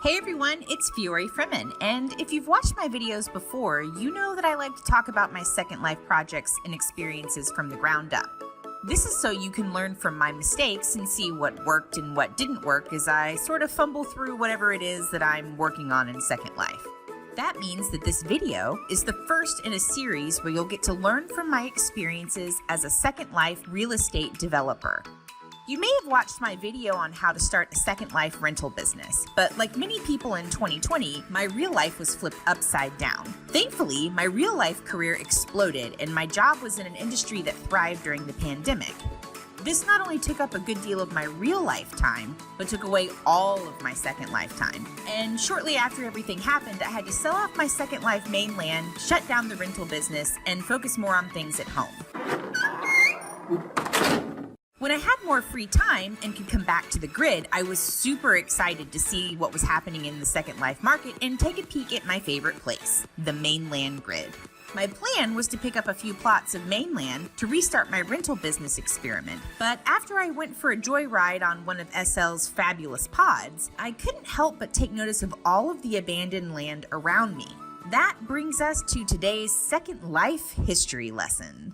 Hey everyone, it's Fiore Fremen, and if you've watched my videos before, you know that I like to talk about my Second Life projects and experiences from the ground up. This is so you can learn from my mistakes and see what worked and what didn't work as I sort of fumble through whatever it is that I'm working on in Second Life. That means that this video is the first in a series where you'll get to learn from my experiences as a Second Life real estate developer. You may have watched my video on how to start a Second Life rental business, but like many people in 2020, my real life was flipped upside down. Thankfully, my real life career exploded and my job was in an industry that thrived during the pandemic. This not only took up a good deal of my real life time, but took away all of my Second Life time. And shortly after everything happened, I had to sell off my Second Life Mainland, shut down the rental business, and focus more on things at home. When I had more free time and could come back to the grid, I was super excited to see what was happening in the Second Life market and take a peek at my favorite place, the Mainland grid. My plan was to pick up a few plots of Mainland to restart my rental business experiment, but after I went for a joyride on one of SL's fabulous pods, I couldn't help but take notice of all of the abandoned land around me. That brings us to today's Second Life history lesson.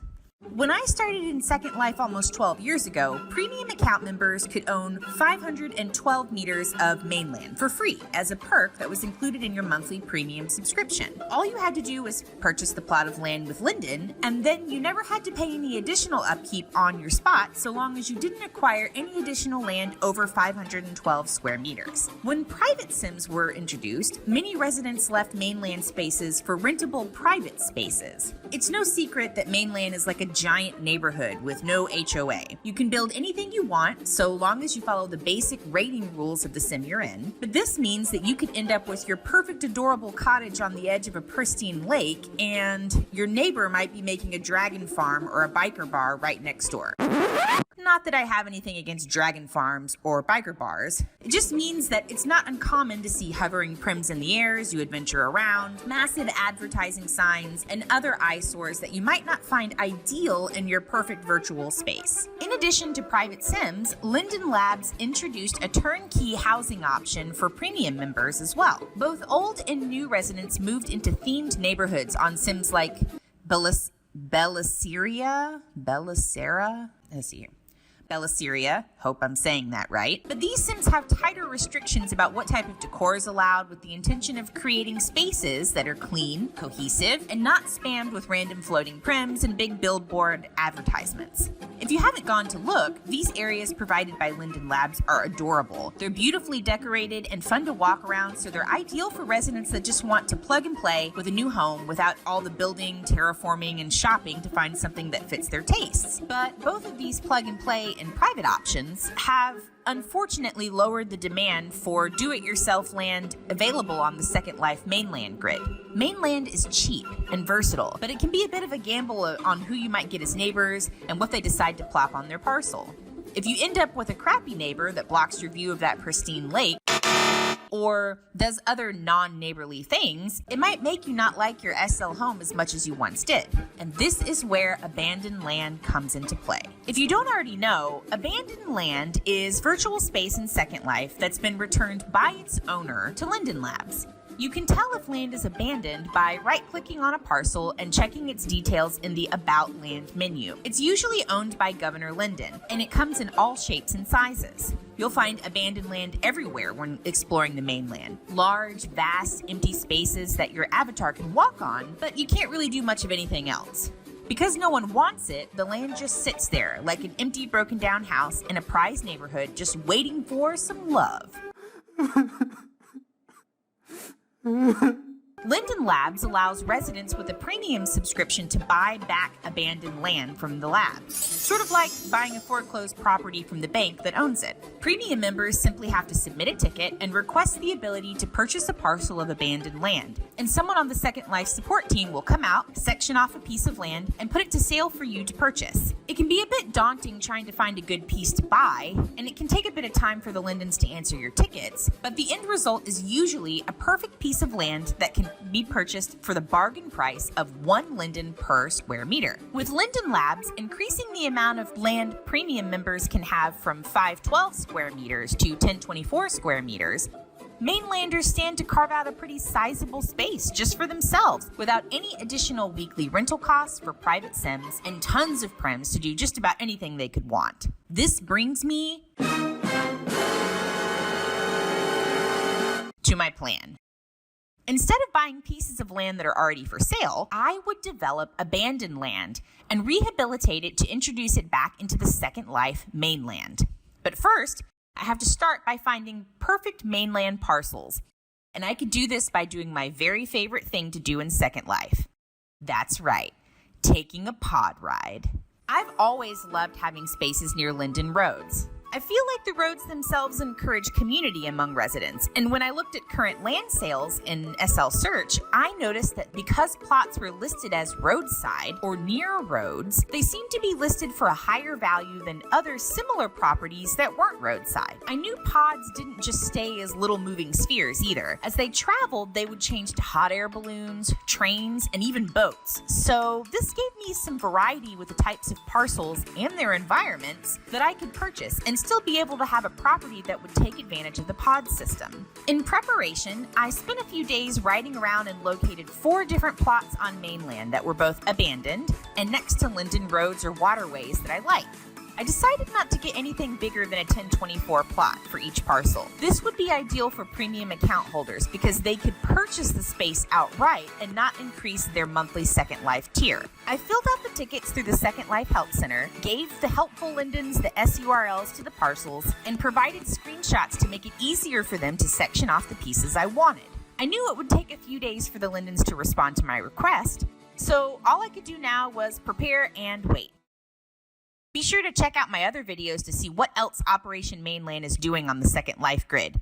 When I started in Second Life almost 12 years ago, premium account members could own 512 meters of Mainland for free as a perk that was included in your monthly premium subscription. All you had to do was purchase the plot of land with Lindens, and then you never had to pay any additional upkeep on your spot so long as you didn't acquire any additional land over 512 square meters. When private sims were introduced, many residents left Mainland spaces for rentable private spaces. It's no secret that Mainland is like a giant neighborhood with no HOA. You can build anything you want so long as you follow the basic rating rules of the sim you're in, but this means that you could end up with your perfect adorable cottage on the edge of a pristine lake and your neighbor might be making a dragon farm or a biker bar right next door. Not that I have anything against dragon farms or biker bars. It just means that it's not uncommon to see hovering prims in the air as you adventure around, massive advertising signs, and other eyesores that you might not find ideal in your perfect virtual space. In addition to private sims, Lindens Labs introduced a turnkey housing option for premium members as well. Both old and new residents moved into themed neighborhoods on sims like Bellaseria? Let's see here. Bellaseria, hope I'm saying that right. But these sims have tighter restrictions about what type of decor is allowed with the intention of creating spaces that are clean, cohesive, and not spammed with random floating prims and big billboard advertisements. If you haven't gone to look, these areas provided by Lindens Labs are adorable. They're beautifully decorated and fun to walk around, so they're ideal for residents that just want to plug and play with a new home without all the building, terraforming, and shopping to find something that fits their tastes. But both of these plug and play and private options have unfortunately lowered the demand for do-it-yourself land available on the Second Life Mainland grid. Mainland is cheap and versatile, but it can be a bit of a gamble on who you might get as neighbors and what they decide to plop on their parcel. If you end up with a crappy neighbor that blocks your view of that pristine lake, or does other non-neighborly things, it might make you not like your SL home as much as you once did. And this is where abandoned land comes into play. If you don't already know, abandoned land is virtual space in Second Life that's been returned by its owner to Lindens Labs. You can tell if land is abandoned by right-clicking on a parcel and checking its details in the About Land menu. It's usually owned by Governor Lindens, and it comes in all shapes and sizes. You'll find abandoned land everywhere when exploring the Mainland. Large, vast, empty spaces that your avatar can walk on, but you can't really do much of anything else. Because no one wants it, the land just sits there like an empty, broken-down house in a prized neighborhood just waiting for some love. Lindens Labs allows residents with a premium subscription to buy back abandoned land from the labs, sort of like buying a foreclosed property from the bank that owns it. Premium members simply have to submit a ticket and request the ability to purchase a parcel of abandoned land, and someone on the Second Life support team will come out, section off a piece of land, and put it to sale for you to purchase. It can be a bit daunting trying to find a good piece to buy, and it can take a bit of time for the Lindens to answer your tickets, but the end result is usually a perfect piece of land that can be purchased for the bargain price of 1 linden per square meter. With Lindens Labs, increasing the amount of land premium members can have from 512 square meters to 1024 square meters Mainlanders stand to carve out a pretty sizable space just for themselves without any additional weekly rental costs for private sims and tons of prems to do just about anything they could want. This brings me to my plan. Instead of buying pieces of land that are already for sale, I would develop abandoned land and rehabilitate it to introduce it back into the Second Life Mainland. But first, I have to start by finding perfect mainland parcels. And I could do this by doing my very favorite thing to do in Second Life. That's right, taking a pod ride. I've always loved having spaces near Linden roads. I feel like the roads themselves encourage community among residents, and when I looked at current land sales in SL Search, I noticed that because plots were listed as roadside or near roads, they seemed to be listed for a higher value than other similar properties that weren't roadside. I knew pods didn't just stay as little moving spheres either. As they traveled, they would change to hot air balloons, trains, and even boats. So this gave me some variety with the types of parcels and their environments that I could purchase and still be able to have a property that would take advantage of the pod system. In preparation, I spent a few days riding around and located 4 different plots on Mainland that were both abandoned and next to Linden roads or waterways that I liked. I decided not to get anything bigger than a 1024 plot for each parcel. This would be ideal for premium account holders because they could purchase the space outright and not increase their monthly Second Life tier. I filled out the tickets through the Second Life Help Center, gave the helpful Lindens the SURLs to the parcels, and provided screenshots to make it easier for them to section off the pieces I wanted. I knew it would take a few days for the Lindens to respond to my request, so all I could do now was prepare and wait. Be sure to check out my other videos to see what else Operation Mainland is doing on the Second Life grid.